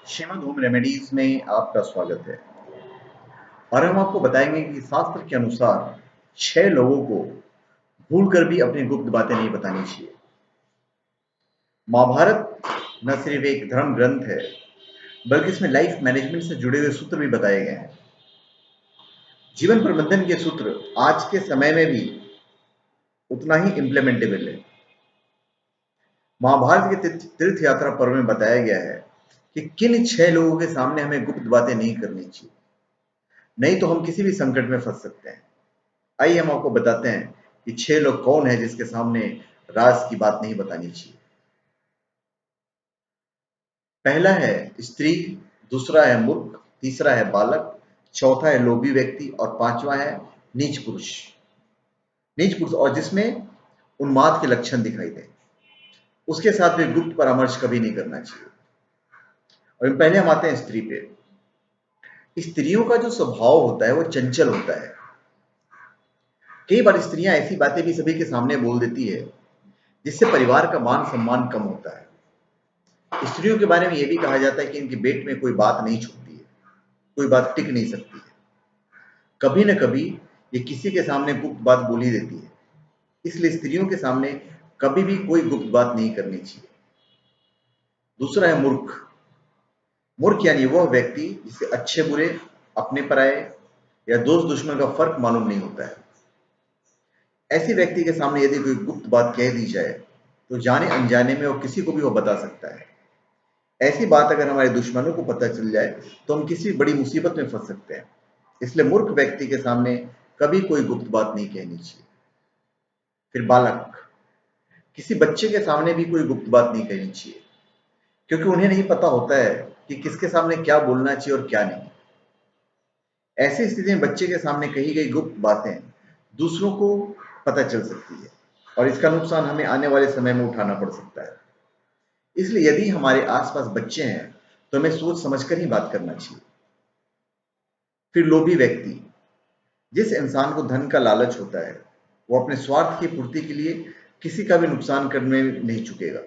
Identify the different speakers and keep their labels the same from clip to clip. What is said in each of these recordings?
Speaker 1: Shrimad home remedies में आपका स्वागत है। और हम आपको बताएंगे कि शास्त्र के अनुसार 6 लोगों को भूलकर भी अपनी गुप्त बातें नहीं बतानी चाहिए। महाभारत न सिर्फ एक धर्म ग्रंथ है, बल्कि इसमें लाइफ मैनेजमेंट से जुड़े हुए सूत्र भी बताए गए हैं। जीवन प्रबंधन के सूत्र आज के समय में भी उतना ही इम्प्लीमेंटेबल है। महाभारत के तीर्थ यात्रा पर्व में बताया गया है कि किन 6 लोगों के सामने हमें गुप्त बातें नहीं करनी चाहिए, नहीं तो हम किसी भी संकट में फंस सकते हैं। आइए हम आपको बताते हैं कि 6 लोग कौन है जिसके सामने राज की बात नहीं बतानी चाहिए। पहला है स्त्री, दूसरा है मूर्ख, तीसरा है बालक, चौथा है लोभी व्यक्ति और पांचवा है नीच पुरुष। नीच पुरुष और जिसमें उन्माद के लक्षण दिखाई दे, उसके साथ भी गुप्त परामर्श कभी नहीं करना चाहिए। और पहले हम आते हैं स्त्री पे। स्त्रियों का जो स्वभाव होता है वो चंचल होता है। कई बार स्त्रियां ऐसी बातें भी सभी के सामने बोल देती है जिससे परिवार का मान सम्मान कम होता है। स्त्रियों के बारे में यह भी कहा जाता है कि इनके पेट में कोई बात नहीं छुपती है, कोई बात टिक नहीं सकती है। कभी न कभी ये किसी के सामने गुप्त बात बोल ही देती है। इसलिए स्त्रियों के सामने कभी भी कोई गुप्त बात नहीं करनी चाहिए। दूसरा है मूर्ख। मूर्ख यानी वह व्यक्ति जिसे अच्छे बुरे, अपने पराये या दोस्त दुश्मन का फर्क मालूम नहीं होता है। ऐसे व्यक्ति के सामने यदि कोई गुप्त बात कह दी जाए तो जाने अनजाने में वो किसी को भी वो बता सकता है। ऐसी बात अगर हमारे दुश्मनों को पता चल जाए तो हम किसी बड़ी मुसीबत में फंस सकते हैं। इसलिए मूर्ख व्यक्ति के सामने कभी कोई गुप्त बात नहीं कहनी चाहिए। फिर बालक, किसी बच्चे के सामने भी कोई गुप्त बात नहीं कहनी चाहिए, क्योंकि उन्हें नहीं पता होता है कि किसके सामने क्या बोलना चाहिए और क्या नहीं। ऐसी स्थिति में बच्चे के सामने कही गई गुप्त बातें दूसरों को पता चल सकती है और इसका नुकसान हमें आने वाले समय में उठाना पड़ सकता है। इसलिए यदि हमारे आसपास बच्चे हैं तो हमें सोच समझकर ही बात करना चाहिए। फिर लोभी व्यक्ति, जिस इंसान को धन का लालच होता है वो अपने स्वार्थ की पूर्ति के लिए किसी का भी नुकसान करने में नहीं चूकेगा।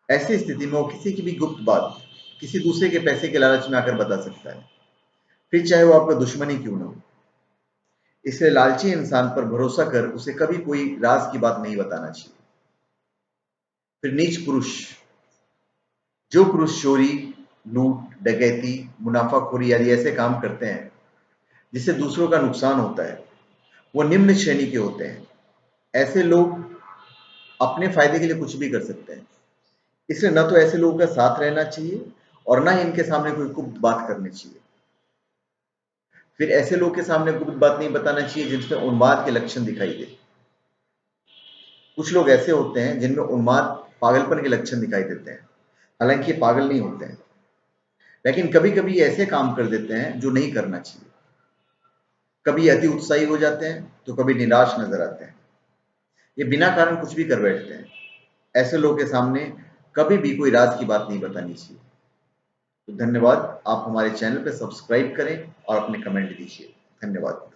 Speaker 1: ऐसी स्थिति में वो किसी की भी गुप्त बात किसी दूसरे के पैसे के लालच में आकर बता सकता है, फिर चाहे वो आपका दुश्मन ही क्यों ना हो। इसलिए लालची इंसान पर भरोसा कर उसे कभी कोई राज की बात नहीं बताना चाहिए। फिर नीच पुरुष, जो पुरुष चोरी, लूट, डकैती, मुनाफाखोरी आदि ऐसे काम करते हैं जिससे दूसरों का नुकसान होता है, वो निम्न श्रेणी के होते हैं। ऐसे लोग अपने फायदे के लिए कुछ भी कर सकते हैं। इसलिए न तो ऐसे लोगों का साथ रहना चाहिए और ना ही इनके सामने कोई गुप्त बात करनी चाहिए। फिर ऐसे लोग के सामने गुप्त बात नहीं बताना चाहिए जिनमें उन्माद के लक्षण दिखाई दे। कुछ लोग ऐसे होते हैं जिनमें उन्माद, पागलपन के लक्षण दिखाई देते हैं, हालांकि ये पागल नहीं होते हैं, लेकिन कभी कभी ऐसे काम कर देते हैं जो नहीं करना चाहिए। कभी अति उत्साही हो जाते हैं तो कभी निराश नजर आते हैं। ये बिना कारण कुछ भी कर बैठते हैं। ऐसे लोग के सामने कभी भी कोई राज की बात नहीं बतानी चाहिए। तो धन्यवाद। आप हमारे चैनल पर सब्सक्राइब करें और अपने कमेंट दीजिए। धन्यवाद।